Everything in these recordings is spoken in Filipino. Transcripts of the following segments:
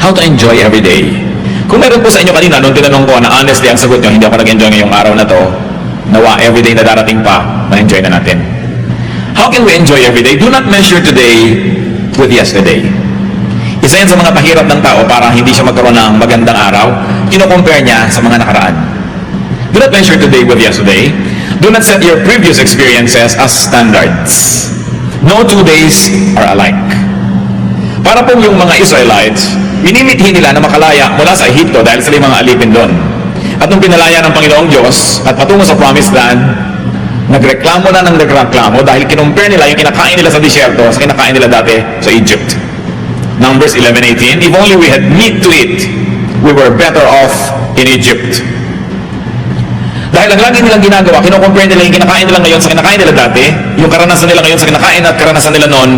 how to enjoy every day. Kung meron po sa inyo kanina, nung tinanong ko na honestly ang sagot nyo, hindi ako nag-enjoy ngayong araw na to, nawa everyday na darating pa, ma-enjoy na natin. How can we enjoy every day? Do not measure today with yesterday. Isa yan sa mga pahirap ng tao para hindi siya magkaroon ng magandang araw. Kino-compare niya sa mga nakaraan. Do not measure today with yesterday. Do not set your previous experiences as standards. No 2 days are alike. Para pong yung mga Israelites, minimithi nila na makalaya mula sa Ehipto dahil sila yung mga alipin doon. At nung pinalaya ng Panginoong Diyos at patungo sa Promised Land, nagreklamo na ng nagreklamo dahil kinumpare nila yung kinakain nila sa disyerto sa kinakain nila dati sa Egypt. Numbers 11:18, if only we had meat to eat, we were better off in Egypt. Dahil ang lagi nilang ginagawa, kinukompare nila yung kinakain nila ngayon sa kinakain nila dati, yung karanasan nila ngayon sa kinakain at karanasan nila noon,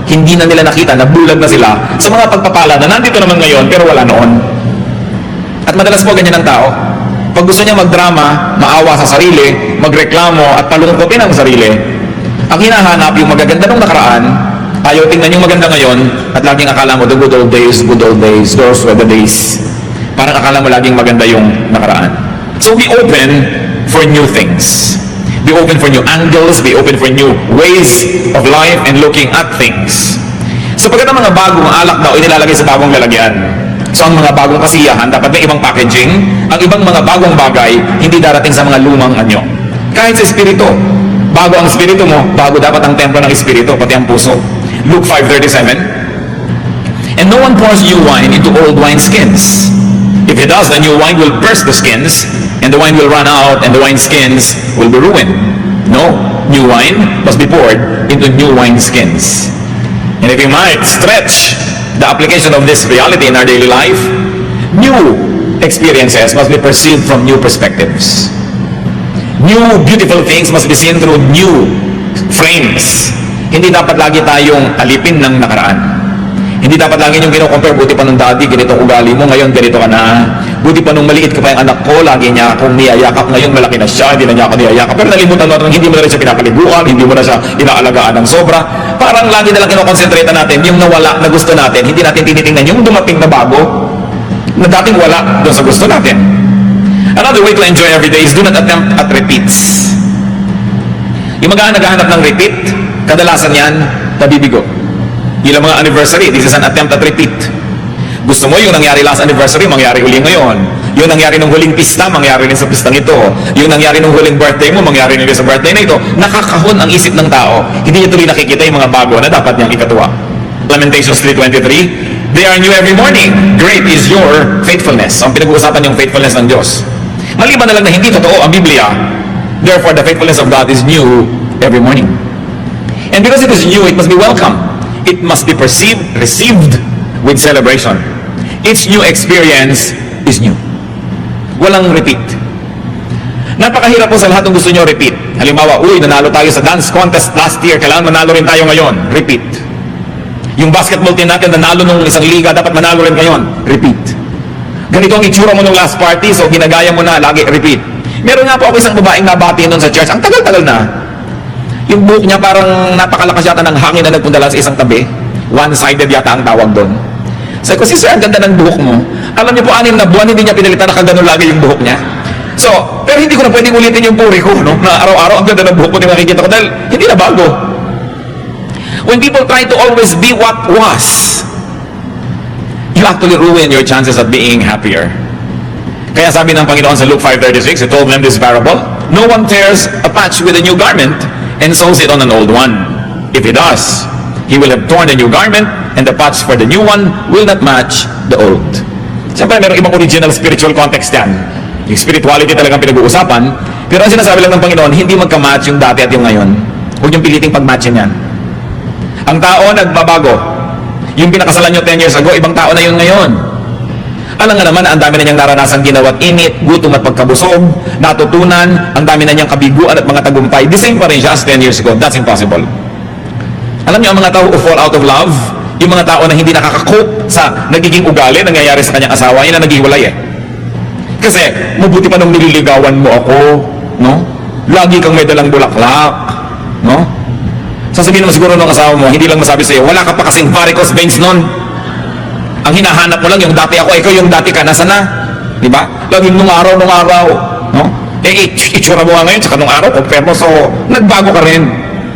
hindi na nila nakita, nabulag na sila sa mga pagpapala na nandito naman ngayon pero wala noon. At madalas po ganyan ang tao. Pag gusto niya magdrama, maawa sa sarili, magreklamo at palungkotin ang sarili, ang hinahanap yung magaganda nung nakaraan, ayaw tingnan yung maganda ngayon, at laging akala mo, the good old days, those were the days. Parang akala mo laging maganda yung nakaraan. So be open for new things. Be open for new angles, be open for new ways of life and looking at things. Sapagkat ang mga bagong alak daw inilalagay sa bagong lalagyan. So ang mga bagong kasiyahan, dapat may ibang packaging. Ang ibang mga bagong bagay, hindi darating sa mga lumang anyo. Kahit sa espiritu, bago ang espiritu mo, bago dapat ang templo ng espiritu, pati ang puso. Luke 5:37. And no one pours new wine into old wineskins. If he does, the new wine will burst the skins, and the wine will run out, and the wineskins will be ruined. No, new wine must be poured into new wineskins. And if you might stretch the application of this reality in our daily life, new experiences must be perceived from new perspectives. New beautiful things must be seen through new frames. Hindi dapat lagi tayong alipin ng nakaraan. Hindi dapat lagi yung kino-compare, buti pa nung daddy, ganito ugali mo, ngayon ganito ka na. Buti pa nung maliit ka pa yung anak ko, lagi niya akong niyayakap, ngayon malaki na siya, hindi na niya ako niyayakap. Pero nalimutan mo, hindi mo na rin siya pinapaliguan, hindi mo na siya inaalagaan ng sobra. Parang lagi na lang kinokonsentrate natin yung nawala na gusto natin, hindi natin tinitingnan yung dumating na bago, na dating wala doon sa gusto natin. Another way to enjoy every day is do not attempt at repeats. Yung naghahanap ng repeat, kadalasan yan, tabibigo. Yung mga anniversary, this is an attempt at repeat. Gusto mo yung nangyari last anniversary, mangyari uli ngayon. Yung nangyari nung huling pista, mangyari rin sa pistang ito. Yung nangyari nung huling birthday mo, mangyari rin sa birthday na ito. Nakakahon ang isip ng tao. Hindi niya tuloy nakikita yung mga bago na dapat niyang ikatuwa. Lamentations 3:23, they are new every morning. Great is your faithfulness. Ang pinag-uusapan yung faithfulness ng Diyos. Maliban na lang na hindi totoo ang Biblia, therefore the faithfulness of God is new every morning. And because it is new, it must be welcome. It must be perceived, received with celebration. Each new experience is new. Walang repeat. Napakahirap po sa lahat ng gusto nyo repeat. Halimbawa, nanalo tayo sa dance contest last year, kailangan manalo rin tayo ngayon. Repeat. Yung basketball team natin, nanalo nung isang liga, dapat manalo rin ngayon. Repeat. Ganito ang itsura mo nung last party, so ginagaya mo na, lagi repeat. Meron nga po ako isang babaeng nabati nun sa church, ang tagal-tagal na. Yung buhok niya parang napakalakas yata ng hangin na nagpunta lang sa isang tabi. One-sided yata ang tawag doon. Sabi ko, sister, ang ganda ng buhok mo. Alam niyo po, 6 na buwan, hindi niya pinalitan, nakagano lagi yung buhok niya. So, pero hindi ko na pwedeng ulitin yung puri ko, no? Na araw-araw ang ganda ng buhok ko, di makikita ko, dahil hindi na bago. When people try to always be what was, you actually ruin your chances of being happier. Kaya sabi ng Panginoon sa Luke 5:36, he told them this parable, no one tears a patch with a new garment and sews it on an old one. If he does, he will have torn the new garment, and the patch for the new one will not match the old. Siyempre, mayroong ibang original spiritual context yan. Yung spirituality talagang pinag-uusapan. Pero ang sinasabi lang ng Panginoon, hindi magka-match yung dati at yung ngayon. Huwag yung piliting pag-matchin yan. Ang tao nagbabago. Yung pinakasalan nyo 10 years ago, ibang tao na yun ngayon. Alam nga naman, ang dami na niyang naranasang ginawa't init, gutom at pagkabusog, natutunan, ang dami na niyang kabiguan at mga tagumpay. The same pa rin siya as 10 years ago. That's impossible. Alam niyo, ang mga tao who fall out of love, yung mga tao na hindi nakaka-cope sa nagiging ugali, nangyayari sa kanyang asawa, yun na naghiwalay eh. Kasi, mabuti pa nung nililigawan mo ako, no? Lagi kang may dalang bulaklak, no? Sasabihin naman siguro ng asawa mo, hindi lang masabi sa'yo, wala ka pa kasing varicose veins nun. Ang hinahanap mo lang yung dati ako, ikaw yung dati ka, nasa na? Di ba? Laging nung araw, no? Itsura mo nga ngayon, saka nung araw, compare mo, so, nagbago ka rin.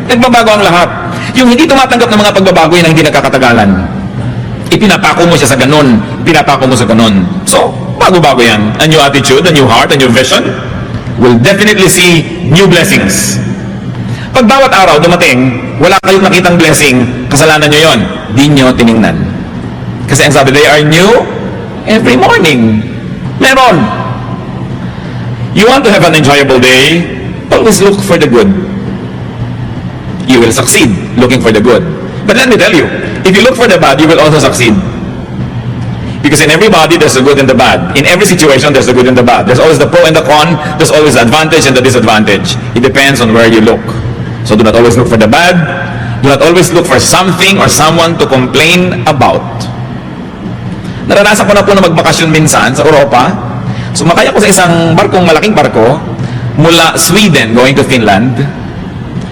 Nagbabago ang lahat. Yung hindi tumatanggap ng mga pagbabago, yun ang hindi nagkakatagalan. Ipinapako mo siya sa ganun. Pinapako mo sa ganun. So, bago-bago yan. A new attitude, a new heart, a new vision will definitely see new blessings. Pag bawat araw dumating, wala kayong nakitang blessing, kasalanan nyo yon. Di nyo tiningnan. Kasi ang sabi, they are new every morning. Meron. You want to have an enjoyable day, always look for the good. You will succeed looking for the good. But let me tell you, if you look for the bad, you will also succeed. Because in everybody, there's the good and the bad. In every situation, there's the good and the bad. There's always the pro and the con. There's always the advantage and the disadvantage. It depends on where you look. So do not always look for the bad. Do not always look for something or someone to complain about. Naranasan ko na po na magbakasyon minsan sa Europa. Sumakay ako sa isang malaking barko, mula Sweden going to Finland.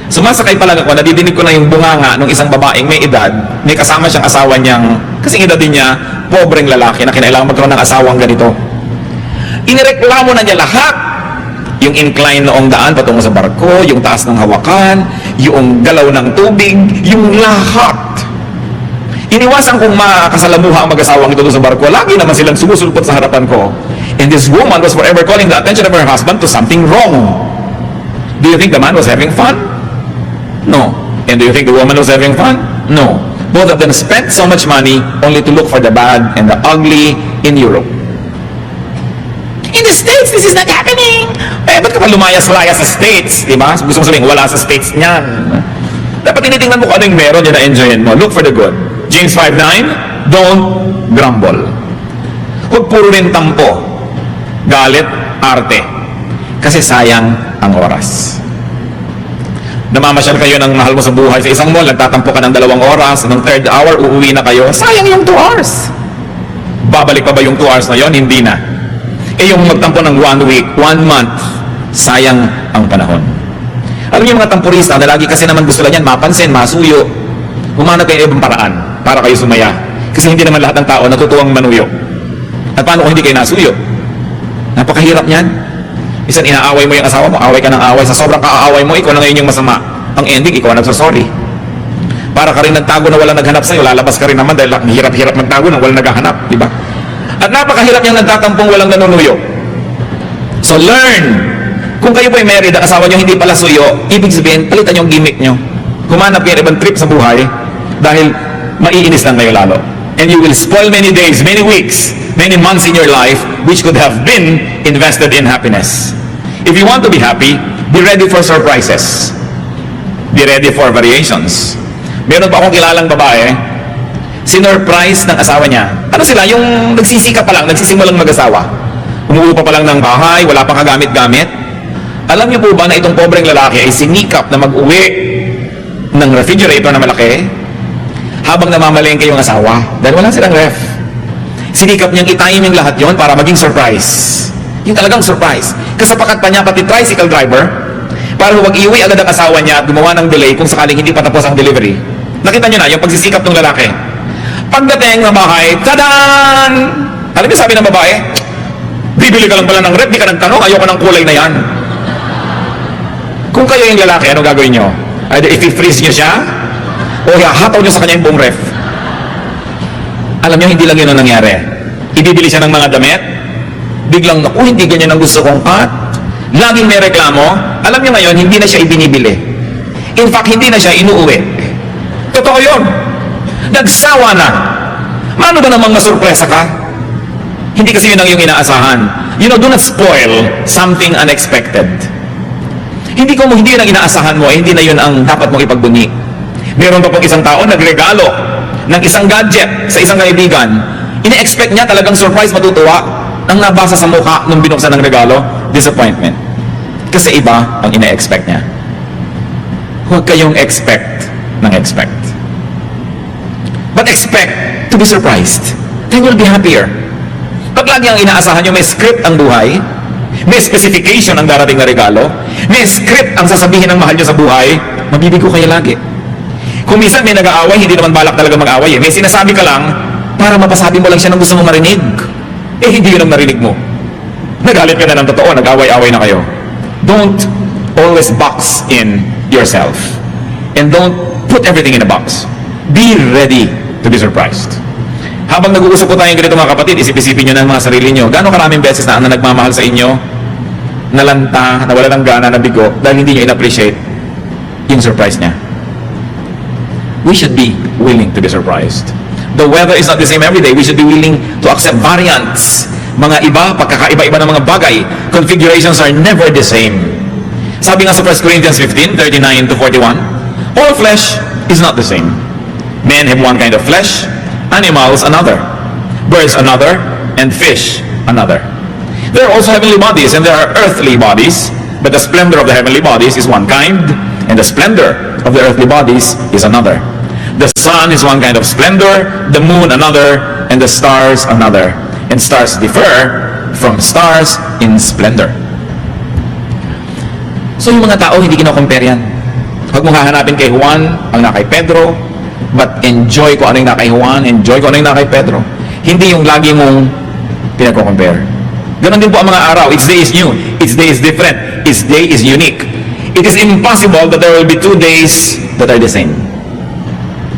Sumasakay pa lang ako, nadidinig ko na yung bunganga ng isang babaeng may edad, may kasama siyang asawa niyang, kasing edad din niya, pobreng lalaki na kinailangan magkaroon ng asawang ganito. Inireklamo na niya lahat. Yung incline noong daan patungo sa barko, yung taas ng hawakan, yung galaw ng tubig, yung lahat. Iniwasan kong makakasalamuha ang mag-asawang ito sa barko. Lagi naman silang sumusulpot sa harapan ko. And this woman was forever calling the attention of her husband to something wrong. Do you think the man was having fun? No. And do you think the woman was having fun? No. Both of them spent so much money only to look for the bad and the ugly in Europe. In the States, this is not happening. Eh, ba't ka pa lumayas-layas sa States? Diba? Gusto mo sabihin, wala sa States niyan. Dapat tinitingnan mo kung ano yung meron yun na enjoyin mo. Look for the good. James 5:9, don't grumble. Huwag puro rin tampo. Galit, arte. Kasi sayang ang oras. Namamasyal kayo ng mahal mo sa buhay sa isang mall, nagtatampo ka ng 2 oras, ng 3rd hour, uuwi na kayo, sayang yung 2 hours. Babalik pa ba yung 2 hours na yon? Hindi na. Eh yung magtampo ng 1 week, 1 month, sayang ang panahon. Alam niyo yung mga tampurista na lagi kasi naman gusto lang yan, mapansin, masuyo, humanap kayo ibang paraan para kayo sumaya. Kasi hindi naman lahat ng tao natutuwang manuyo. At paano kung hindi kayo nasuyo? Napakahirap niyan. Isan inaaway mo yung asawa mo, away ka ng away. Sa sobrang kaaaway mo, ikaw na ngayon yung masama. Ang ending, ikaw ang nagsasorry. Para ka rin nagtago na walang naghanap sa'yo, lalabas ka rin naman dahil hirap-hirap magtago na walang naghahanap, di ba? At napakahirap niyang nagtatampong walang nanunuyo. So learn. Kung kayo po ay married, ang asawa niyo hindi pala suyo, ibig sabihin, palitan yung gimmick niyo. Humanap kayo ibang trip sa buhay dahil maiinis lang kayo lalo. And you will spoil many days, many weeks, many months in your life which could have been invested in happiness. If you want to be happy, be ready for surprises. Be ready for variations. Meron pa akong kilalang babae, sinurprise ng asawa niya. Ano sila? Yung nagsisika pa lang, nagsisimulang mag-asawa. Umuupa pa lang ng bahay, wala pang kagamit-gamit. Alam niyo po ba na itong pobreng lalaki ay sinikap na mag-uwi ng refrigerator na malaki habang namamalengke yung asawa dahil wala silang ref. Sinikap niyang itayin yung lahat yon para maging surprise. Yung talagang surprise. Kasapakat pa niya pati tricycle driver para huwag iuwi agad ang asawa niya at gumawa ng delay kung sakaling hindi pa tapos ang delivery. Nakita niyo na yung pagsisikap ng lalaki. Pagdating ng bahay, tadan! Alam niyo sabi ng babae, bibili ka lang pala ng ref, di ka nagtanong, ayoko ng kulay na yan. Kung kayo yung lalaki, ano gagawin nyo? Either i-freeze nyo siya, o hahataw nyo sa kanya yung buong ref. Alam nyo, hindi lang yun ang nangyari. Ibibili siya ng mga damit, biglang, naku, hindi ganyan ang gusto kong cut. Laging may reklamo. Alam nyo ngayon, hindi na siya ibinibili. In fact, hindi na siya inuuwi. Totoo yun. Nagsawa na. Mano ba namang masurpresa ka? Hindi kasi yun ang iyong inaasahan. You know, do not spoil something unexpected. Hindi yun ang inaasahan mo, hindi na yun ang dapat mong ipagbunyi. Meron pa pong isang tao nagregalo ng isang gadget sa isang kaibigan. Ine-expect niya talagang surprise, matutuwa. Ang nabasa sa mukha nung binuksan ng regalo, disappointment. Kasi iba ang ine-expect niya. Huwag kayong expect ng expect. But expect to be surprised. Then you'll be happier. Pag lagi ang inaasahan nyo, may script ang buhay, may specification ang darating na regalo, may script ang sasabihin ng mahal nyo sa buhay, mabibigo kayo lagi. Kung minsan may nag-aaway, hindi naman balak talaga mag-aaway. May sinasabi ka lang, para mapasabi mo lang siya ng gusto mong marinig. Eh, hindi yun ang narinig mo. Nagalit ka na ng totoo, nag-away-away na kayo. Don't always box in yourself. And don't put everything in a box. Be ready to be surprised. Habang nag-uusap po tayong ganito mga kapatid, isip-isipin nyo na mga sarili nyo, gano'ng karaming beses na ang nagmamahal sa inyo, nalanta, nawala ng gana, nabigo, dahil hindi nyo in-appreciate yung surprise niya. We should be willing to be surprised. The weather is not the same every day. We should be willing to accept variants. Mga iba, pagkakaiba-iba ng mga bagay, configurations are never the same. Sabi nga sa 1 Corinthians 15:39 to 41, all flesh is not the same. Men have one kind of flesh, animals another, birds another, and fish another. There are also heavenly bodies and there are earthly bodies, but the splendor of the heavenly bodies is one kind, and the splendor of the earthly bodies is another. The sun is one kind of splendor, the moon another, and the stars another. And stars differ from stars in splendor. So yung mga tao, hindi kino-compare yan. Huwag mong hahanapin kay Juan ang na kay Pedro, but enjoy ko ano yung na kay Juan, enjoy ko ano yung na kay Pedro. Hindi yung lagi mong pinag-compare. Ganon din po ang mga araw. Each day is new. Each day is different. Each day is unique. It is impossible that there will be 2 days that are the same.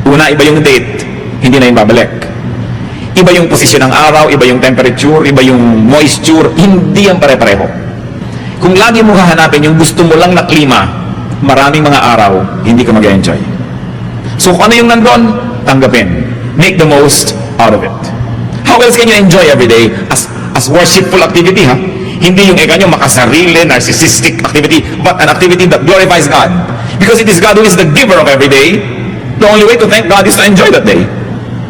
Una, iba yung date, hindi na yung babalik. Iba yung posisyon ng araw, iba yung temperature, iba yung moisture, hindi yan pare-pareho. Kung lagi mo hahanapin yung gusto mo lang na klima, maraming mga araw, hindi ka mag-enjoy. So kung ano yung nandun, tanggapin. Make the most out of it. How else can you enjoy every day as worshipful activity, ha? Hindi yung eka nyo makasarili, narcissistic activity, but an activity that glorifies God. Because it is God who is the giver of every day. The only way to thank God is to enjoy that day.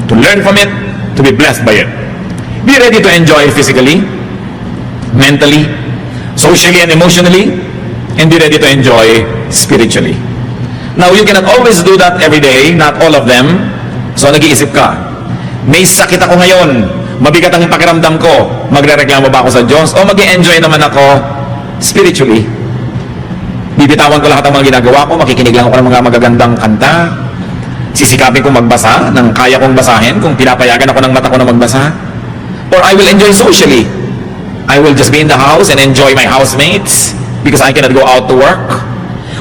To learn from it, to be blessed by it. Be ready to enjoy physically, mentally, socially and emotionally, and be ready to enjoy spiritually. Now, you cannot always do that every day, not all of them. So, nag-iisip ka, may sakit ako ngayon, mabigat ang pakiramdam ko, magre-reklamo ba ako sa Diyos, o mag-enjoy naman ako spiritually? Bibitawan ko lahat ng mga ginagawa ko, makikinig lang ako ng mga magagandang kanta, sisikapin kong magbasa ng kaya kong basahin kung pinapayagan ako ng mata ko na magbasa, or I will enjoy socially. I will just be in the house and enjoy my housemates because I cannot go out to work.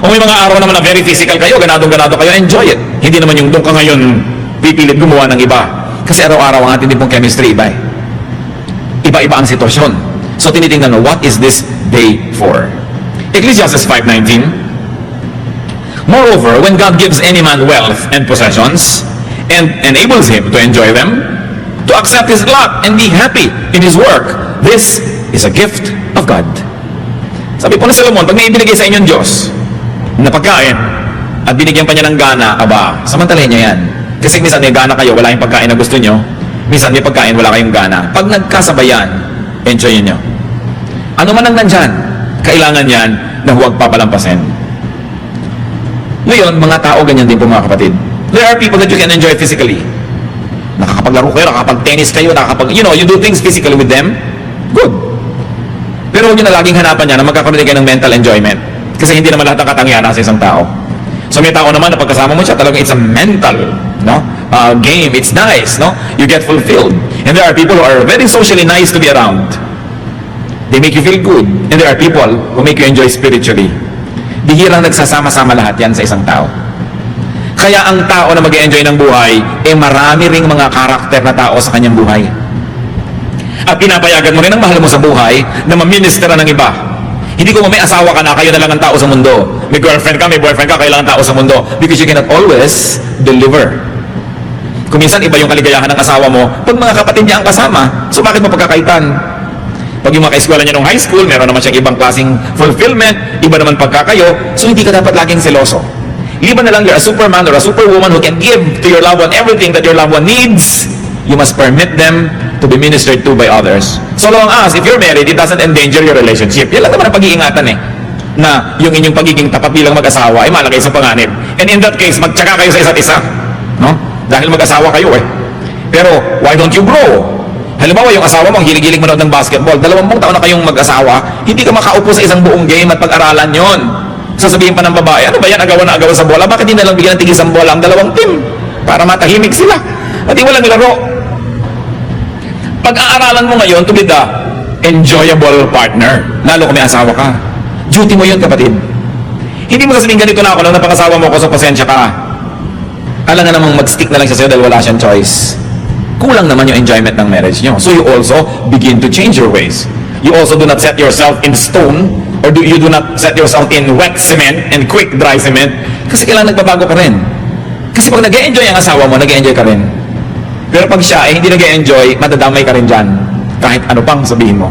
O may mga araw naman na very physical kayo, ganadong-ganado kayo, enjoy it. Hindi naman yung doon ka ngayon pipilit gumawa ng iba, kasi araw-araw ang ating din pong chemistry iba. Iba-iba ang sitwasyon. So tinitingnan mo, what is this day for? Ecclesiastes 5:19. Moreover, when God gives any man wealth and possessions, and enables him to enjoy them, to accept his lot and be happy in his work, this is a gift of God. Sabi po na Solomon, pag may ibinigay sa inyong Diyos na pagkain, at binigyan pa niya ng gana, aba, samantalahin niya yan. Kasi minsan may gana kayo, wala yung pagkain na gusto nyo, minsan may pagkain, wala kayong gana. Pag nagkasabayan, enjoyin nyo. Ano man ang nandyan, kailangan yan na huwag papalampasin. Ngayon, mga tao ganyan din po mga kapatid. There are people that you can enjoy physically. Nakakapaglaro kayo, nakakapag-tennis kayo, you do things physically with them. Good. Pero huwag nyo na laging hanapan niya na magkakaroon kayo ng mental enjoyment. Kasi hindi naman lahat ng katangian nasa isang tao. So may tao naman na pagkasama mo siya, talagang it's a mental game. It's nice. You get fulfilled. And there are people who are very socially nice to be around. They make you feel good. And there are people who make you enjoy spiritually. Bihirang nagsasama-sama lahat yan sa isang tao. Kaya ang tao na mag-enjoy ng buhay, marami ring mga karakter na tao sa kanyang buhay. At pinapayagan mo rin ang mahal mo sa buhay na maministera ng iba. Hindi ko may asawa ka na, kayo na lang ang tao sa mundo. May girlfriend ka, may boyfriend ka, kayo lang ang tao sa mundo. Because you cannot always deliver. Kung minsan iba yung kaligayahan ng asawa mo, pag mga kapatid niya ang kasama, so bakit mo pagkakaitan? Pag yung mga kaeskwela niya nung high school, meron naman siyang ibang klaseng fulfillment, iba naman pagkakayo, so hindi ka dapat laging seloso. Liban na lang you're a superman or a superwoman who can give to your loved one everything that your loved one needs, you must permit them to be ministered to by others. So long as, if you're married, it doesn't endanger your relationship. Yan lang naman ang pag-iingatan na yung inyong pagiging tapat bilang mag-asawa ay malagay sa panganib. And in that case, magtsaka kayo sa isa't isa. Dahil mag-asawa kayo Pero, why don't you grow? Halimbawa, yung asawa mo, ang hilig-hilig manood ng basketball, 20 taon na kayong mag-asawa, hindi ka makaupo sa isang buong game at pag-aralan yon. Sasabihin pa ng babae, ano ba yan, agawan na agawan sa bola? Bakit hindi na lang bigyan ng tigis ang bola ang dalawang team? Para matahimik sila. At di walang laro. Pag-aaralan mo ngayon to be the enjoyable partner, lalo kung may asawa ka. Duty mo yun, kapatid. Hindi mo sasabihin, ganito na ako, nung napangasawa mo ko, so pasensya ka. Alam nga namang mag-stick na lang siya sa'yo dahil wala siyang choice. Kulang naman yung enjoyment ng marriage nyo. So you also begin to change your ways. You also do not set yourself in stone, or you do not set yourself in wet cement and quick dry cement, kasi kailangan nagbabago ka rin. Kasi pag nag-e-enjoy ang asawa mo, nag-e-enjoy ka rin. Pero pag siya ay hindi nag-e-enjoy, madadamay ka rin dyan. Kahit ano pang sabihin mo.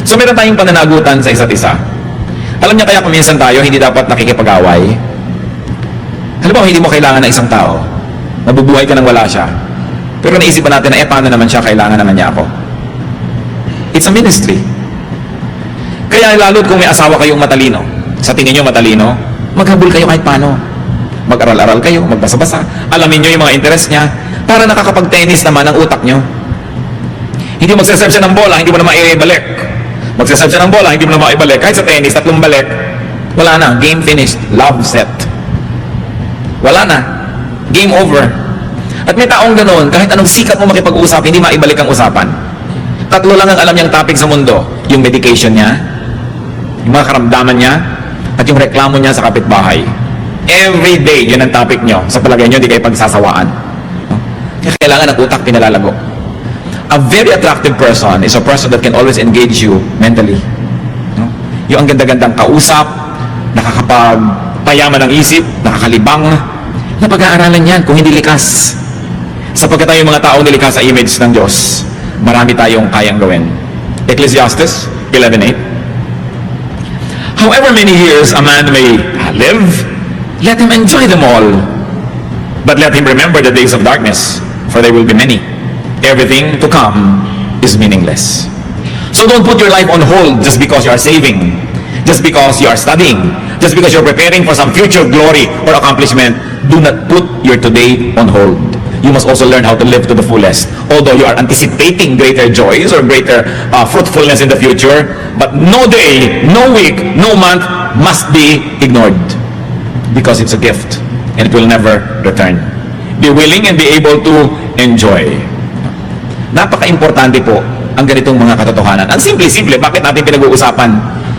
So meron tayong pananagutan sa isa't isa. Alam niya kaya kung minsan tayo hindi dapat nakikipag-away? Halimbawa, hindi mo kailangan ng isang tao. Nabubuhay ka nang wala siya. Pero naisipan natin na, paano naman siya, kailangan naman niya ako. It's a ministry. Kaya lalo't kung may asawa kayong matalino, sa tingin nyo matalino, maghabol kayo kahit paano. Mag-aral-aral kayo, magbasa-basa, alamin nyo yung mga interest niya, para nakakapag-tennis naman ang utak nyo. Hindi magsaserve siya ng bola, hindi mo na maibalik. Magsaserve siya ng bola, hindi mo na maibalik. Kahit sa tennis, 3 balik, wala na, game finished, love set. Wala na, game over. At may taong ganoon, kahit anong sikat mo makipag-usap, hindi maibalik ang usapan. 3 lang ang alam niyang topic sa mundo, yung medication niya, yung mga karamdaman niya, at yung reklamo niya sa kapitbahay. Every day, yun ang topic niyo. Sa palagay niyo, hindi kayo pagsasawaan. Kaya kailangan ang utak pinalalago. A very attractive person is a person that can always engage you mentally. No? Yung ang ganda-gandang kausap, nakakapagpayaman ng isip, nakakalibang, napag-aaralan yan kung hindi likas. Sapagkat tayo mga taong nilikas sa image ng Diyos, marami tayong kayang gawin. Ecclesiastes 11:8. However many years a man may live, let him enjoy them all. But let him remember the days of darkness, for they will be many. Everything to come is meaningless. So don't put your life on hold just because you are saving, just because you are studying, just because you're preparing for some future glory or accomplishment. Do not put your today on hold. You must also learn how to live to the fullest. Although you are anticipating greater joys or greater fruitfulness in the future, but no day, no week, no month must be ignored, because it's a gift and it will never return. Be willing and be able to enjoy. Napaka-importante po ang ganitong mga katotohanan. Ang simple-simple, bakit natin pinag-uusapan?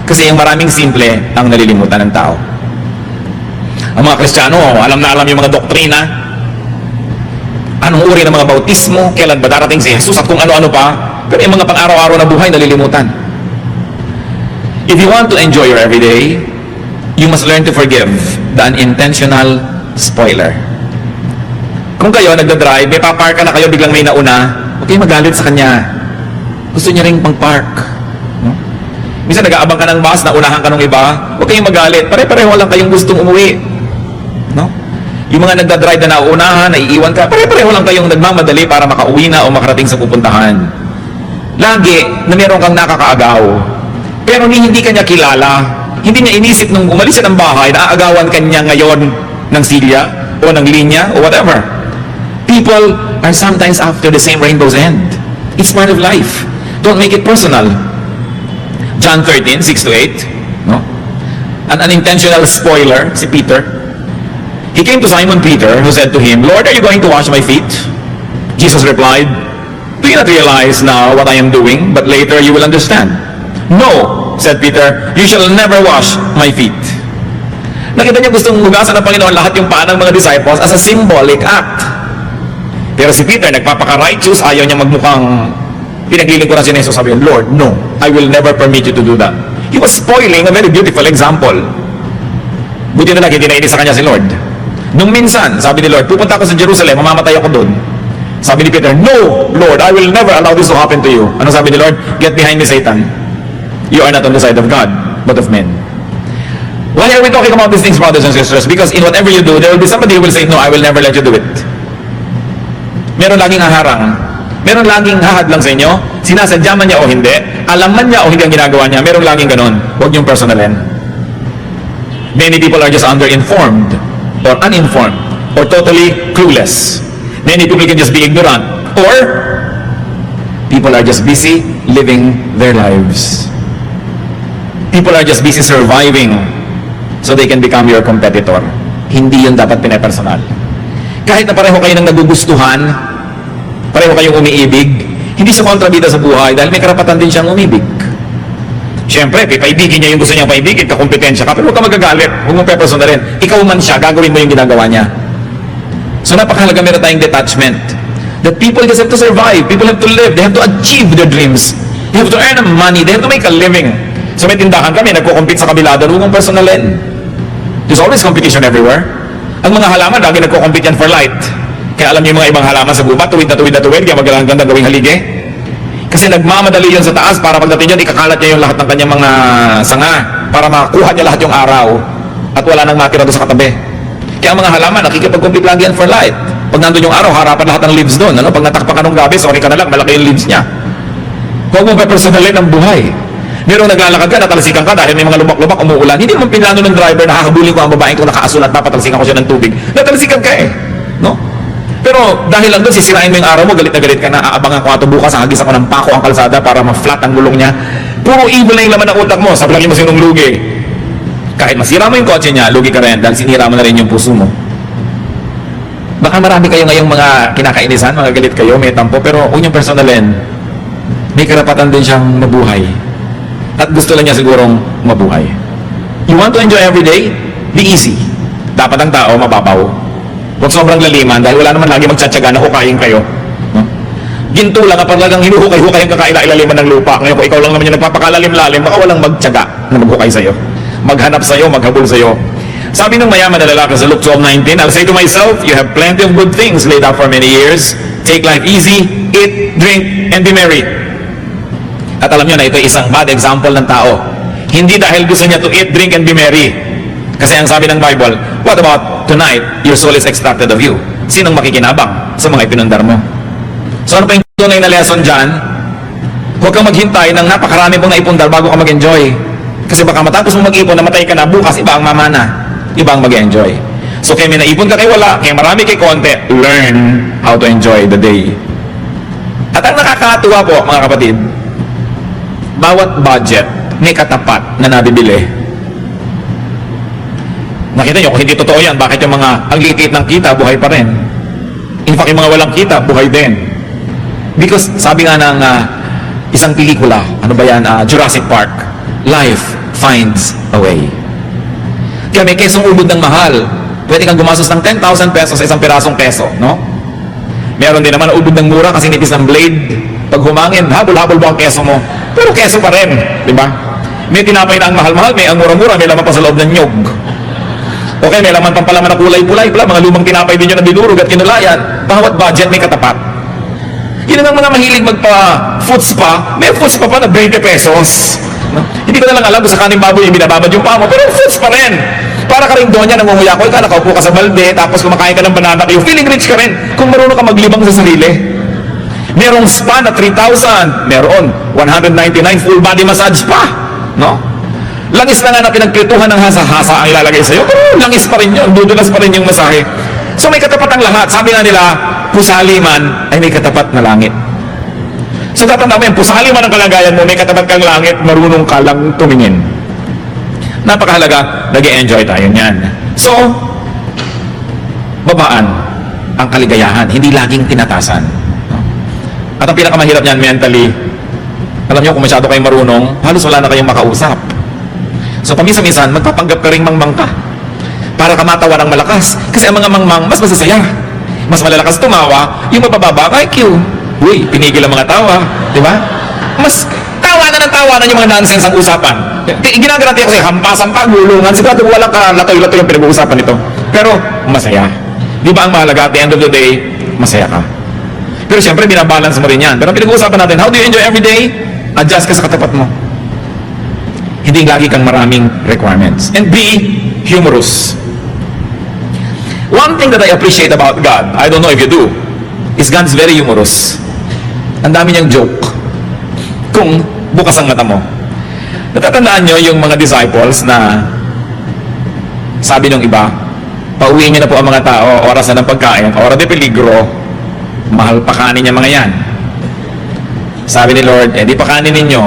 Kasi yung maraming simple ang nalilimutan ng tao. Ang mga Kristiyano, alam na alam yung mga doktrina, anong uri ng mga bautismo, kailan ba darating si Jesus at kung ano-ano pa, pero yung mga pang-araw-araw na buhay nalilimutan. If you want to enjoy your everyday, you must learn to forgive the unintentional spoiler. Kung kayo nagda-drive, may papark ka na kayo, biglang may nauna, huwag kayong magalit sa kanya. Gusto niya ring pang-park. No? Minsan nag-aabang ka ng bus, naunahan ka ng iba, huwag kayong magalit. Pare-pareho lang kayong gustong umuwi. No? Yung mga nagda-drive na nauunahan, naiiwan ka, pare-pareho lang kayong nagmamadali para makauwi na o makarating sa pupuntahan. Lagi na meron kang nakakaagaw. Pero hindi ka niya kilala. Hindi niya inisip nung umalis siya ng bahay, naaagawan ka niya ngayon ng silya o ng linya o whatever. People are sometimes after the same rainbow's end. It's part of life. Don't make it personal. John 13:6-8. No? An unintentional spoiler, si Peter. He came to Simon Peter, who said to him, Lord, are you going to wash my feet? Jesus replied, do you not realize now what I am doing, but later you will understand? No, said Peter, you shall never wash my feet. Nakita niya gustong hugasan ng Panginoon lahat yung paa ng mga disciples as a symbolic act. Pero si Peter, nagpapaka-righteous, ayaw niya magmukhang pinaglilingkuran si Jesus. Sabi niya, Lord, no, I will never permit you to do that. He was spoiling a very beautiful example. Buti na lang, hindi nainis sa kanya si Lord. Nung minsan, sabi ni Lord, pupunta ako sa Jerusalem, mamamatay ako doon. Sabi ni Peter, no, Lord, I will never allow this to happen to you. Ano sabi ni Lord? Get behind me, Satan. You are not on the side of God, but of men. Why are we talking about these things, brothers and sisters? Because in whatever you do, there will be somebody who will say, no, I will never let you do it. Meron laging haharang. Meron laging hahadlang sa inyo. Sinasadya man niya o hindi. Alam man niya o hindi ang ginagawa niya. Meron laging ganun. Huwag niyong personalin. Many people are just underinformed or uninformed or totally clueless. Many people can just be ignorant or people are just busy living their lives. People are just busy surviving so they can become your competitor. Hindi yun dapat pinapersonal. Kahit na pareho kayo ng nagugustuhan, pareho kayong umiibig, Hindi siya kontrabida sa buhay dahil may karapatan din siyang umibig. Siyempre, paibigin niya yung gusto niyang paibigin, kakompetensya ka, pero huwag ka magagalit, huwag mong pepersonalin. Ikaw man siya, gagawin mo yung ginagawa niya. So napakahalaga meron tayong detachment. That people just have to survive, people have to live, they have to achieve their dreams. They have to earn money, they have to make a living. So may tindahan kami, nagko-compete sa kabila, huwag mong personalin. There's always competition everywhere. Ang mga halaman, lagi nagko-compete yan for light. Kaya alam niyo yung mga ibang halaman sa gubat, tuwid na tuwid na tuwid, kaya magalang ganda gawing halige. Kasi nagmamadali yun sa taas para pagdating yun, ikakalat niya yung lahat ng kanyang mga sanga para makuha niya lahat yung araw at wala nang matira doon sa katabi. Kaya ang mga halaman, nakikipag-compete lagi yan for light. Pag nandun yung araw, harapan lahat ng leaves doon. Ano? Pag natakpan ka ng gabi, sorry ka na lang, malaki yung leaves niya. Huwag mo pe-personalin ang buhay. Merong naglalakad ka, natalsikan ka dahil may mga lumak-lumak, umuulan. Hindi naman pinlano ng driver na hahabulin ko ang babaeng ko nakaasul at papatalsikan ko siya ng tubig. Natalsikan ka eh. No? Pero dahil lang doon, sisirain mo yung araw mo, galit na galit ka na, aabangan ko ato bukas, hagis ako ng pako ang kalsada para ma-flat ang gulong niya. Puro evil na yung laman ng utak mo, sabi mo sinong lugi. Kahit masira mo yung kotse niya, lugi ka rin dahil sinira mo na rin yung puso mo. Baka marami kayo ngayong mga kinakainisan, mga galit kayo, may tampo, pero huwag niyong personalin. May karapatan din siyang mabuhay. At gusto lang niya sigurong mabuhay. You want to enjoy every day? Be easy. Dapat ang tao mababaw. Huwag sobrang laliman dahil wala naman lagi magtsatsaga na hukayin kayo. No? Ginto lang kapag lagang hinuhukay-hukay ang kakaila-ilaliman ng lupa. Ngayon kung ikaw lang naman yung nagpapakalalim-lalim, baka walang magtsaga na maghukay sa'yo. Maghanap sa'yo, maghabol sa'yo. Sabi ng mayaman na lalaki sa Luke 12:19, I'll say to myself, you have plenty of good things laid out for many years. Take life easy, eat, drink, and be merry. At alam nyo na ito isang bad example ng tao. Hindi dahil gusto niya to eat, drink, and be merry. Kasi ang sabi ng Bible, what about tonight, your soul is extracted of you? Sinong makikinabang sa mga ipinundar mo? So ano pa yung tunay na lesson dyan? Huwag kang maghintay ng napakarami pong naipundar bago ka mag-enjoy. Kasi baka matapos mo mag-ipon, namatay ka na, bukas iba ang mamana. Iba ang mag-enjoy. So kaya may naipon ka kay wala, kaya marami kay konti, learn how to enjoy the day. At ang nakakatuwa po, mga kapatid, bawat budget may katapat na nabibili. Nakita nyo, kung hindi totoo yan, bakit yung mga ang liit ng kita, buhay pa rin? In fact, yung mga walang kita, buhay din. Because sabi nga ng isang pelikula, ano ba yan, Jurassic Park, life finds a way. Kaya may kesong ubod ng mahal. Pwede kang gumastos ng 10,000 pesos sa isang pirasong keso, no? Meron din naman na ubod ng mura kasi nipis ng blade. Pag humangin, habol-habol ba ang keso mo? Pero keso pa rin, di ba? May tinapay na ang mahal-mahal, may ang mura-mura, may laman pa sa loob ng nyog. Okay, may laman pampalaman na kulay-kulay pala, mga lumang tinapay din yun na binurog at kinulayan. Bawat budget may katapat. Yun ang mga mahilig magpa-food spa, may food spa pa na 20 pesos. No? Hindi ko na lang alam kung sa kaning baboy yung binababad yung paa mo, pero food spa rin. Para ka rin doon yan, nangunguya ko, ikaw nakaupo ka sa balde, tapos kumakain ka ng banana kayo, feeling rich ka rin kung marunong ka maglibang sa sarili. Merong spa na 3,000, meron 199 full body massage pa, no? Langis na nga na pinagprituhan ng hasa-hasa ang ilalagay sa'yo, pero langis pa rin yun, dudulas pa rin yung masahe. So may katapat ang lahat. Sabi nga nila, pusali man ay may katapat na langit. So tatanda mo yan, pusali man ang kalagayan mo, may katapat kang langit, marunong ka lang tumingin. Napakahalaga, nag-e-enjoy tayo niyan. So, babaan ang kaligayahan, hindi laging tinatasan. At ang pinakamahirap niyan mentally, alam niyo kung masyado kayong marunong, halos wala na kayong makausap. So paminsan-minsan, magpapanggap ka ring mangmang ka para ka matawa ng malakas. Kasi ang mga mangmang, mas masasaya. Mas malalakas tumawa, yung mabababa, IQ. Uy, pinigil ang mga tawa. Di ba? Mas tawanan ng tawanan yung mga nonsense ang usapan. Ginagaranti ko kasi hampasan pa, gulungan. Sigurado walang kalatoy-latoy yung pinag-uusapan nito. Pero, masaya. Di ba ang mahalaga? At the end of the day, masaya ka. Pero siyempre, binabalance mo rin yan. Pero pinag-uusapan natin, how do you enjoy every day? Adjust ka sa katapat mo. Hindi lagi kang maraming requirements. And be humorous. One thing that I appreciate about God, I don't know if you do, is God's very humorous. Ang dami niyang joke. Kung bukas ang mata mo. Natatandaan niyo yung mga disciples na sabi ng iba, pauwiin niyo na po ang mga tao, oras na ng pagkain, oras de peligro, mahal pa kanin niya mga yan. Sabi ni Lord, di pa kanin ninyo,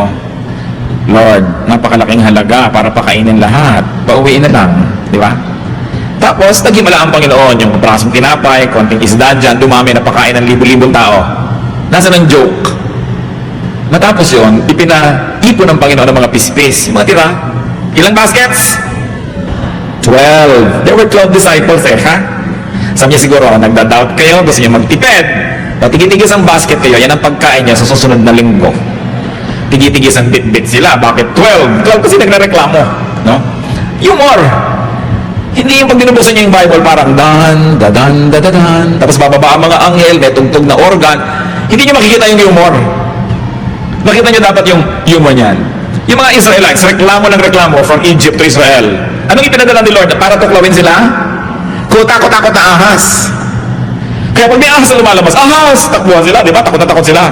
Lord, napakalaking halaga para pakainin lahat. Pauwiin na lang, di ba? Tapos, naghimala ang Panginoon, yung prasong tinapay, konting isda dyan, dumami na pakain ng libo-libong tao. Nasaan ang joke? Matapos yun, ipinaipon ng Panginoon ng mga pispis. Yung mga tira, ilang baskets? 12. There were 12 disciples ha? Sabi niya siguro, nagda-doubt kayo, gusto niyo magtipid. O, tigis ang basket kayo, yan ang pagkain niya sa susunod na linggo. Tigis ang bit-bit sila. Bakit 12? 12 kasi nagre-reklamo. No? Humor. Hindi yung pag binubuksan niyo yung Bible, parang dan, dadan, dadadan. Tapos bababa ang mga anghel, may tugtog na organ. Hindi niyo makikita yung humor. Nakita niyo dapat yung humor niyan. Yung mga Israelites, reklamo ng reklamo from Egypt to Israel. Anong ipinadala ni Lord? Para tuklawin sila? Kuta-kuta-kuta ahas. Kaya pag may ahas na lumalabas, ahas! Takbuhan sila, di ba? Takot na takot sila.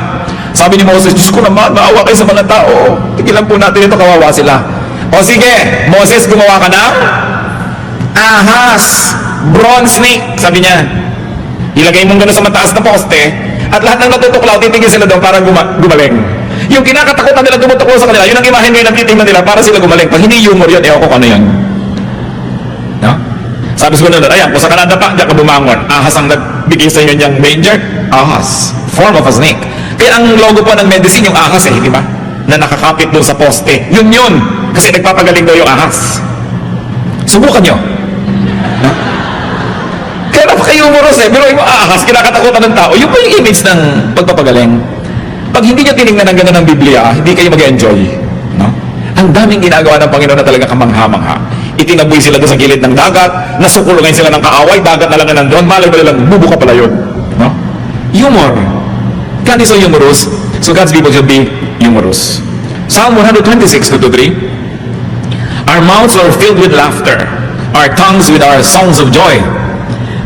Sabi ni Moses, Diyos ko naman, maawa kayo sa mga tao. Tigilan po natin ito, kawawa sila. O sige, Moses, gumawa ka ng ahas. Bronze snake, sabi niya. Ilagay mong gano'n sa mataas na poste, at lahat ng natutuklaw, titigil sila doon para gumaling. Yung kinakatakutan nila tumutuklaw sa kanila, yun ang imahen ngayon ang titingnan nila para sila gumaling. Pag hindi humor yun, ewan ko kung ano yun. No? Sabi sa ganun, ayan, kung sa Canada pa, diyan ka bumangon. Ahas ang nagbigay sa inyo niyang manger. Ahas. Form of a snake. Kaya ang logo po ng medicine, yung ahas di ba? Na nakakapit doon sa poste. Yun. Kasi nagpapagaling daw yung ahas. Subukan nyo. No? Kaya napaka-humorous pero yung ahas, kinakatakutan ng tao. Yun po yung image ng pagpapagaling. Pag hindi nyo tinignan ng gano'n ng Biblia, hindi kayo mag-enjoy. No? Ang daming ginagawa ng Panginoon na talaga kamangha-mangha. Itinaboy sila doon sa gilid ng dagat, nasukulungan sila ng kaaway, dagat na lang na nandun, malay ba nilang bubuka pala yun. No? Humor. God is so humorous, so God's people should be humorous. Psalm 126, 2-3. Our mouths are filled with laughter, our tongues with our songs of joy.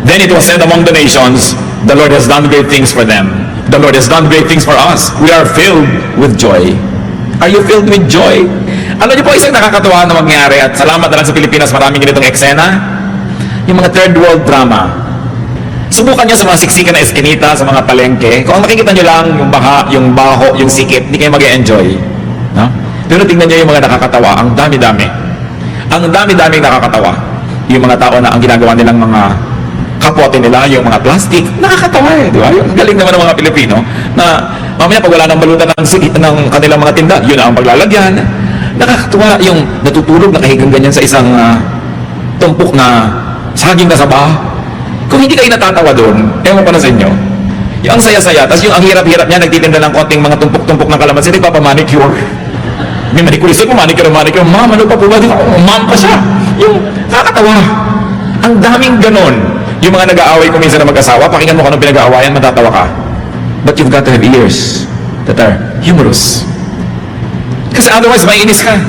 Then it was said among the nations, the Lord has done great things for them. The Lord has done great things for us. We are filled with joy. Are you filled with joy? Alam niyo po, isang nakakatuwa na mangyari, at salamat na lang sa Pilipinas, maraming ganitong eksena, yung mga third world drama. Subukan nyo sa mga siksikan na eskinita, sa mga palengke. Kung makikita nyo lang yung baha, yung baho, yung sikip, hindi kayo mag-enjoy. No? Pero tingnan nyo yung mga nakakatawa, ang dami-dami. Ang dami-daming nakakatawa. Yung mga tao na ang ginagawa nilang mga kapote nila, yung mga plastic, nakakatawa di ba? Yung galing naman ng mga Pilipino, na mamaya pag wala nang balutan ng kanilang mga tinda, yun ang paglalagyan. Nakakatawa yung natutulog, nakahigang ganyan sa isang tumpok na saging na saba. Kung hindi kayo natatawa doon, ewan pa na sa inyo, yung ang saya-saya, tapos yung ang hirap-hirap niya, nagtitinda ng konting mga tumpok-tumpok ng kalamansi, nagpapamanicure. May manicurist ko, manicure, ma'am, ano pa po ba? Ma'am pa siya. Yung nakakatawa. Ang daming ganon. Yung mga nag-aaway ko minsan na mag-asawa, pakinggan mo kung anong pinag-aawayan, matatawa ka. But you've got to have ears that are humorous. Kasi otherwise, maiinis ka.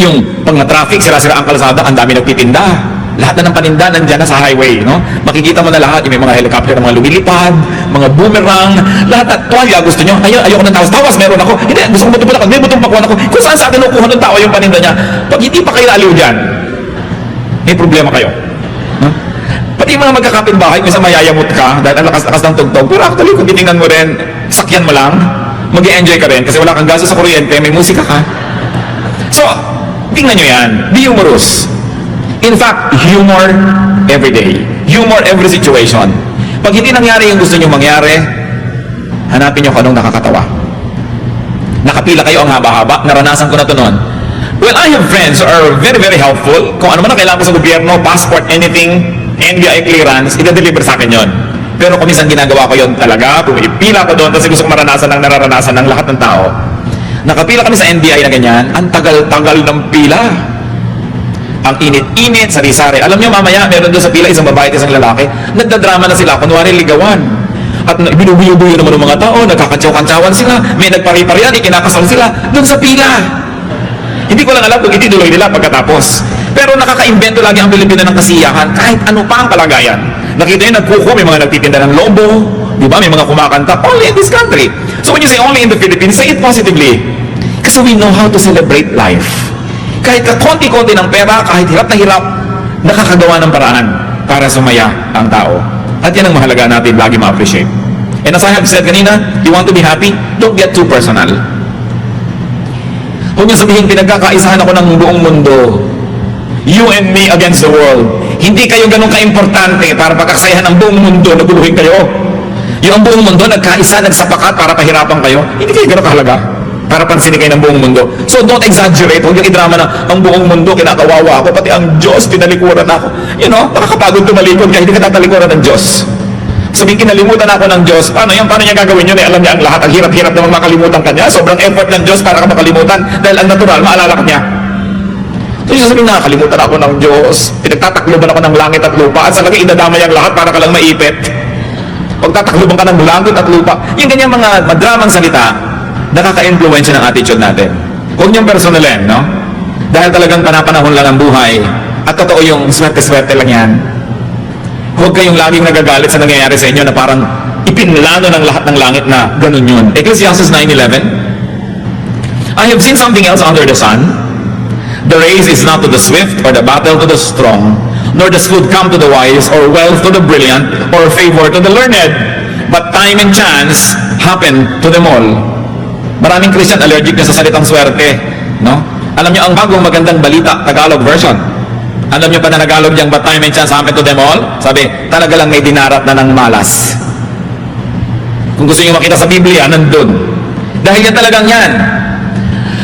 Yung pag na-traffic, sira-sira ang kalsada, ang dami nagtitinda. Lahat na ng paninda nandyan na sa highway, no? Makikita mo na lahat, yung may mga helicopter na mga lumilipad, mga boomerang, lahat na, tuwalya, gusto nyo, ayoko ng tawas, meron ako, hindi, gusto ko matubulakan, may butong pakuhan ako, kung saan sa akin nakukuha ng tao yung paninda niya, pag hindi pa kayo aliw dyan, may problema kayo. Huh? Pati yung mga magkakapit-bahay, minsan mayayamot ka, dahil ang lakas-lakas ng tugtog, pero actually, kung titingnan mo rin, sakyan mo lang, mag-i-enjoy ka rin, kasi wala kang gasto sa kuryente, may musika ka. So, tingnan nyo yan, be humorous. In fact, humor every day. Humor every situation. Pag hindi nangyari yung gusto nyo mangyari, hanapin nyo kung anong nakakatawa. Nakapila kayo ang haba-haba, naranasan ko na ito noon. Well, I have friends who are very, very helpful. Kung ano man ang kailangan ko sa gobyerno, passport, anything, NBI clearance, ita-deliver sa akin yon. Pero kung minsan ginagawa ko yon talaga, pumipila ko doon, kasi gusto ko maranasan ng nararanasan ng lahat ng tao. Nakapila kami sa NBI na ganyan, ang tagal-tagal ng pila. Ang init-init, sari-sari. Alam niyo, mamaya, meron doon sa pila isang babae at isang lalaki, nagdadrama na sila, kunwari ligawan. At binubuyo-buyo naman ng mga tao, nagkakantsaw-kantsawan sila, may nagpari-parian, ikinakasal sila, doon sa pila. Hindi ko lang alam kung itinuloy nila pagkatapos. Pero nakaka-invento lagi ang Pilipino ng kasiyahan, kahit ano pa ang kalagayan. Nakita niyo, nagkuko, may mga nagtitinda ng lobo, di ba? May mga kumakanta, only in this country. So when you say only in the Philippines, say it positively. Kasi we know how to celebrate life. Kahit konti-konti ng pera, kahit hirap na hirap, nakakagawa ng paraan para sumaya ang tao. At yan ang mahalaga natin, lagi ma-appreciate. And as I have said kanina, you want to be happy, don't get too personal. Huwag niyo sabihin, pinagkakaisahan ako ng buong mundo. You and me against the world. Hindi kayo ganun ka-importante para pagkakasayahan ng buong mundo na guluhin kayo. Yung ang buong mundo nagkaisa, nagsapakat para pahirapan kayo, hindi kayo gano'ng kahalaga para pansinin kayo ng buong mundo. So don't exaggerate. Huwag yung idrama na ang buong mundo kinakawawa ako, pati ang Diyos tinalikuran ako. You know, nakakapagod tumalikod kaya hindi ka tatalikuran ng Diyos. Sabihin, kinalimutan ako ng Diyos. Paano yan? Paano niya gagawin yun? Alam niya ang lahat. Ang hirap-hirap naman makalimutan ka niya. Sobrang effort ng Diyos para ka makalimutan. Dahil ang natural, maalala ka niya. So yung sasabihin, nakakalimutan ako ng Diyos. Pinagtatakloban ako ng langit at lupa. At sa lagi, idadamay ang lahat para ka lang maipit. Pagtatakloban ka ng langit at lupa. Yung ganyan mga madramang salita, nakaka-influensya ng attitude natin. Huwag niyong personalin, no? Dahil talagang panapanahon lang ang buhay. At totoo yung swerte-swerte lang yan. Huwag kayong laging nagagalit sa nangyayari sa inyo na parang ipinlano ng lahat ng langit na ganun yun. Ecclesiastes 9:11, I have seen something else under the sun. The race is not to the swift or the battle to the strong, nor does food come to the wise or wealth to the brilliant or favor to the learned. But time and chance happen to them all. Maraming Christian allergic na sa salitang swerte, no? Alam niyo ang bagong magandang balita, Tagalog version. Alam niyo pa na Tagalog niyang but time and chance happen to them all? Sabi, talaga lang may dinarat na ng malas. Kung gusto niyo makita sa Biblia, nandun. Dahil yan talagang yan.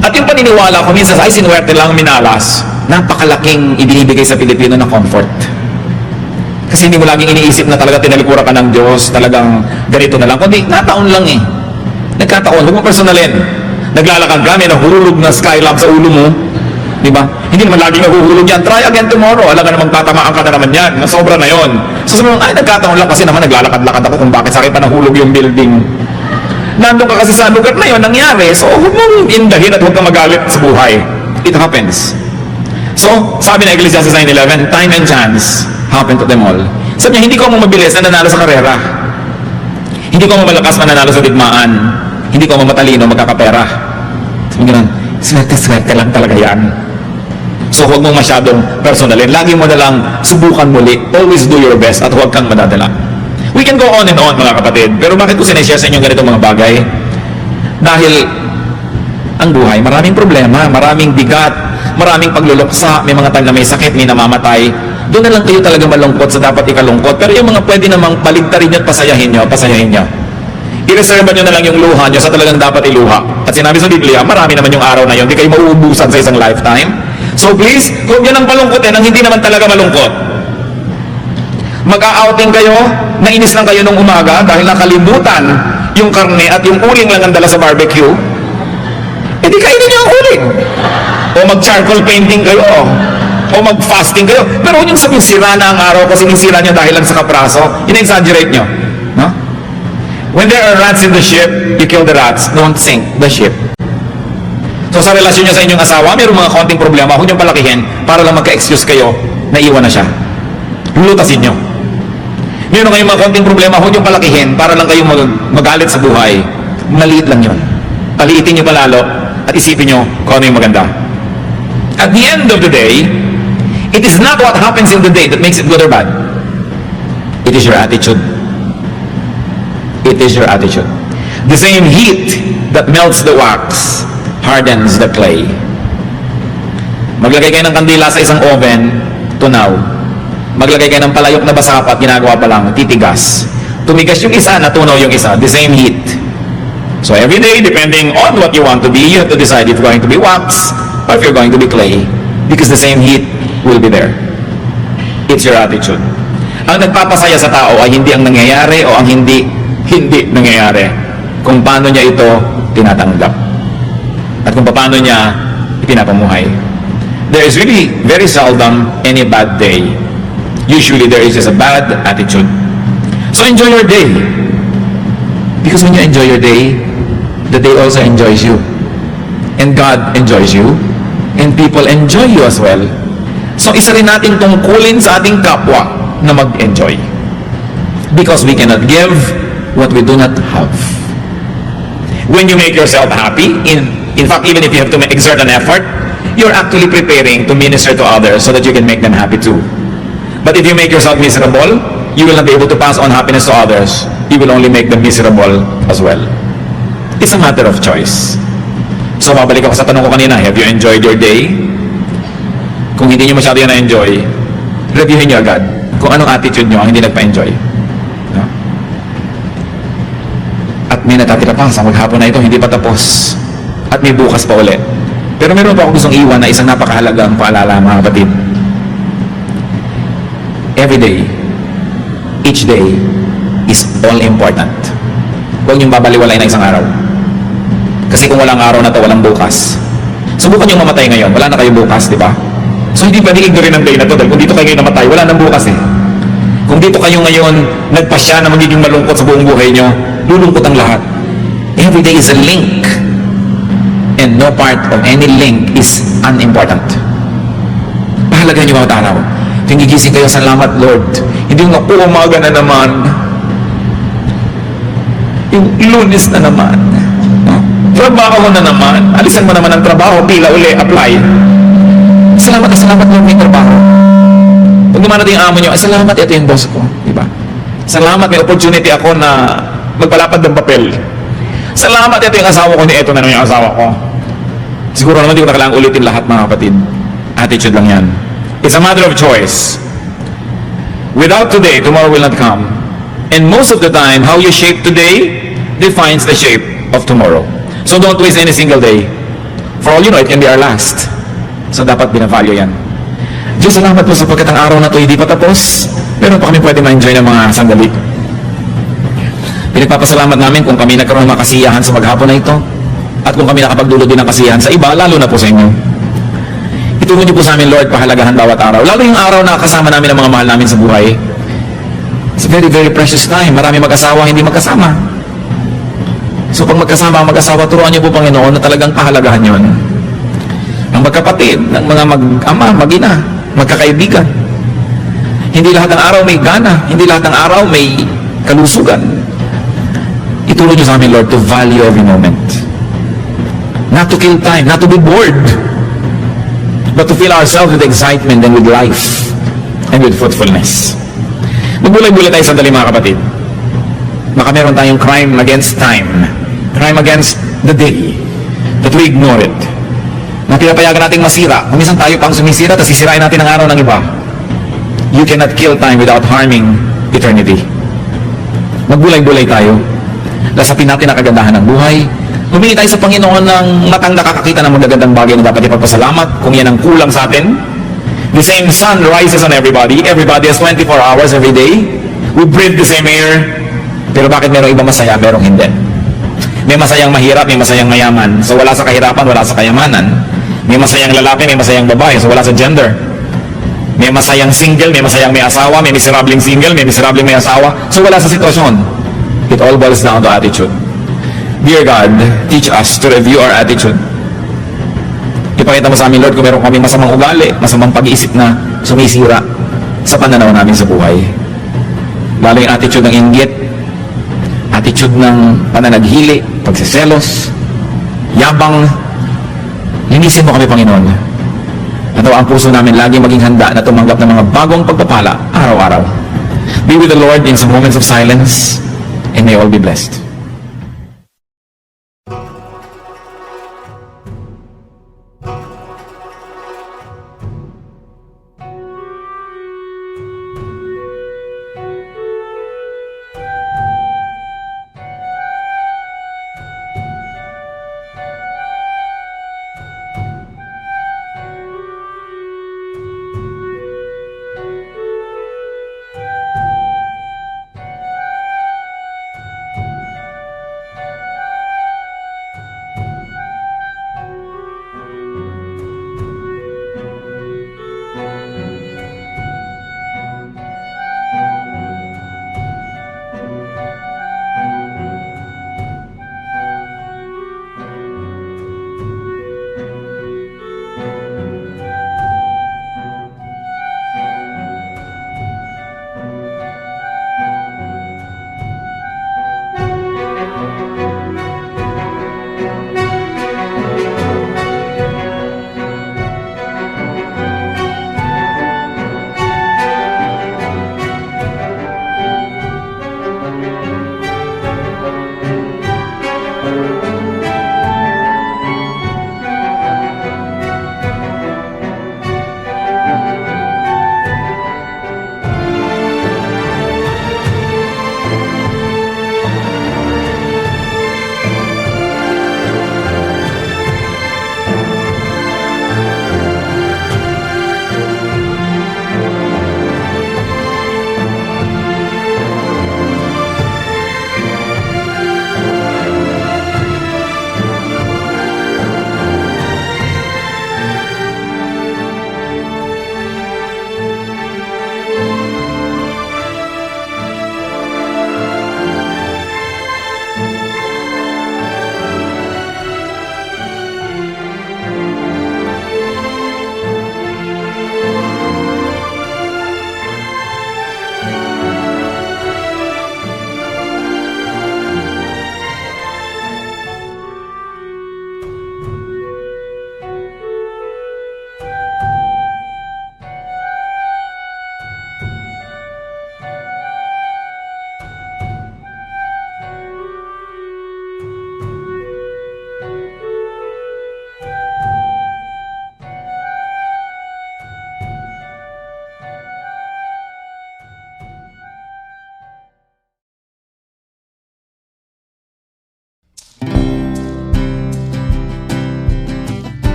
At yung paniniwala ko minsan, ay sinuwerte lang minalas, napakalaking ibinibigay sa Pilipino na comfort. Kasi hindi mo laging iniisip na talaga tinalikuran ka ng Diyos, talagang ganito na lang. Kundi, nataon lang eh. Nagkataon, huwag mo personalin. Naglalakad ka, may nahulog na skylab sa ulo mo. Di ba? Hindi naman laging nahuhulog yan. Try again tomorrow. Alam ka namang tatamaan ka na naman yan. Nasobra na yon. So sabi mo, ay nagkataon lang kasi naman naglalakad-lakad ako kung bakit sa akin pa nahulog yung building. Nandun ka kasi sa lugar na yun, nangyari. So huwag mong indahin at huwag kang magalit sa buhay. It happens. So, sabi na Ecclesiastes 9:11, time and chance happen to them all. Sabi niya, hindi ko mo mabilis na nanalo sa karera. Hindi ko mo malakas mananalo sa digmaan. Hindi ko mo matalino magkakapera. Sabi nga, swerte-swerte lang talaga yan. So huwag mong masyadong personalin. Lagi mo na lang subukan muli. Always do your best at huwag kang madadala. We can go on and on mga kapatid. Pero bakit ko sinishare sa inyo ganitong mga bagay? Dahil ang buhay, maraming problema, maraming bigat, maraming pagluluksa, may mga time na may sakit, may namamatay. Doon na lang kayo talaga malungkot sa dapat ikalungkot. Pero yung mga pwede namang paligtarin nyo at pasayahin nyo. I-reserve nyo na lang yung luha nyo sa talagang dapat iluha. At sinabi sa Biblia, marami naman yung araw na yun. Hindi kayo mauubusan sa isang lifetime. So please, huwag nyo nang palungkotin ang hindi naman talaga malungkot. Mag-a-outing kayo, nainis lang kayo nung umaga dahil nakalimutan yung karne at yung uling lang ang dala sa barbecue. E di kainin nyo ang uling. O mag-charcoal painting kayo. O mag-fasting kayo. Pero huwag yung sabihin, sira na ang araw kasi nisira nyo dahil lang sa kapraso. In-exaggerate nyo. No? When there are rats in the ship, you kill the rats. Don't sink the ship. So sa relasyon nyo sa inyong asawa, mayroong mga konting problema, huwag nyo palakihin para lang magka-excuse kayo na iwan na siya. Lulutasin nyo. Mayroong kayong mga konting problema, huwag nyo palakihin para lang kayong magalit sa buhay. Maliit lang yun. Paliitin nyo palalo at isipin nyo kung ano yung maganda. At the end of the day, it is not what happens in the day that makes it good or bad. It is your attitude. It is your attitude. The same heat that melts the wax hardens the clay. Maglagay kayo ng kandila sa isang oven, tunaw. Maglagay kayo ng palayok na basapat, ginagawa pa lang, titigas. Tumigas yung isa, natunaw yung isa. The same heat. So every day, depending on what you want to be, you have to decide if you're going to be wax or if you're going to be clay. Because the same heat will be there. It's your attitude. Ang nagpapasaya sa tao ay hindi ang nangyayari o ang hindi nangyayari. Kung paano niya ito tinatanggap. At kung paano niya ipinapamuhay. There is really very seldom any bad day. Usually there is just a bad attitude. So enjoy your day. Because when you enjoy your day, the day also enjoys you. And God enjoys you. And people enjoy you as well. So isa rin natin tungkulin sa ating kapwa na mag-enjoy. Because we cannot give what we do not have. When you make yourself happy, in fact, even if you have to exert an effort, you're actually preparing to minister to others so that you can make them happy too. But if you make yourself miserable, you will not be able to pass on happiness to others. You will only make them miserable as well. It's a matter of choice. So, mabalik ako sa tanong ko kanina, have you enjoyed your day? Kung hindi nyo masyado yan na-enjoy, reviewin nyo agad kung anong attitude nyo ang hindi nagpa-enjoy. No? may natatira pa sa maghapon na ito, hindi pa tapos. At may bukas pa ulit. Pero meron pa ako gustong iwan na isang napakahalagang paalala, mga kapatid. Every day, each day, is all important. Huwag niyong babaliwalain na isang araw. Kasi kung walang araw na to, walang bukas. Subukan niyong mamatay ngayon, wala na kayo bukas, di ba? So hindi pwede ignorin ang day na to, dahil kung dito kayo ngayon namatay, wala nang bukas eh. Kung dito kayo ngayon nagpasya na magiging malungkot sa buong buhay niyo, lulungkot ang lahat. Every day is a link. And no part of any link is unimportant. Pahalaga niyo bawat araw. Tuwing gigising kayo, salamat Lord. Hindi yung umaga na naman. Yung Lunes na naman. Trabaho na naman. Alisan mo naman ang trabaho, pila uli, apply. Salamat na salamat Lord, may trabaho. Pag dumarating yung amo nyo, ay salamat, ito yung boss ko. Diba? Salamat, may opportunity ako na magpalapad ng papel. Salamat, ito yung asawa ko, ito na yung asawa ko. Siguro naman di ko na kailangang ulitin lahat, mga kapatid. Attitude lang yan. It's a matter of choice. Without today, tomorrow will not come. And most of the time, how you shape today defines the shape of tomorrow. So don't waste any single day. For all you know, it can be our last. So dapat binavalue yan. Diyos, salamat po sapagkat ang araw na ito hindi pa tapos. Pero pa kami pwede ma-enjoy ng mga sandali. Pinagpapasalamat namin kung kami nagkaroon ng makasiyahan sa maghapon na ito. At kung kami nakapagdulot din ng kasiyahan sa iba, lalo na po sa inyo. Itulong niyo po sa amin, Lord, pahalagahan bawat araw. Lalo yung araw na kasama namin ang mga mahal namin sa buhay. It's a very, very precious time. Marami mag-asawa, hindi magkasama. So pag magkasama ang mag-asawa, turuan niyo po, Panginoon, na talagang pahalagahan yon. Ang magkapatid, ng mga mag-ama, mag-ina, magkakaibigan. Hindi lahat ng araw may gana. Hindi lahat ng araw may kalusugan. Itulong niyo sa amin, Lord, to value every moment. Not to kill time, not to be bored, but to fill ourselves with excitement and with life and with fruitfulness. Magbulay-bulay tayo sandali, mga kapatid. Baka meron tayong crime against time, crime against the day, that we ignore it. Na pinapayagan nating masira. Kung minsan tayo pang sumisira, tapos sisirain natin ang araw ng iba. You cannot kill time without harming eternity. Magbulay-bulay tayo. Lasapin natin ang kagandahan ng buhay. Humingi tayo sa Panginoon ng matang nakakakita ng magagandang bagay na dapat ipagpasalamat kung yan ang kulang sa atin. The same sun rises on everybody. Everybody has 24 hours every day. We breathe the same air. Pero bakit merong iba masaya, merong hindi? May masayang mahirap, may masayang mayaman. So wala sa kahirapan, wala sa kayamanan. May masayang lalaki, may masayang babae. So wala sa gender. May masayang single, may masayang may asawa. May miserabling single, may miserabling may asawa. So wala sa sitwasyon. It all boils down to attitude. Dear God, teach us to review our attitude. Ipakita mo sa amin, Lord, kung meron kami masamang ugali, masamang pag-iisip na sumisira sa pananaw namin sa buhay. Lalo yung attitude ng inggit, attitude ng pananaghili, pagsiselos, yabang. Linisin mo kami, Panginoon. At ang puso namin lagi maging handa na tumanggap ng mga bagong pagpapala araw-araw. Be with the Lord in some moments of silence, and may all be blessed.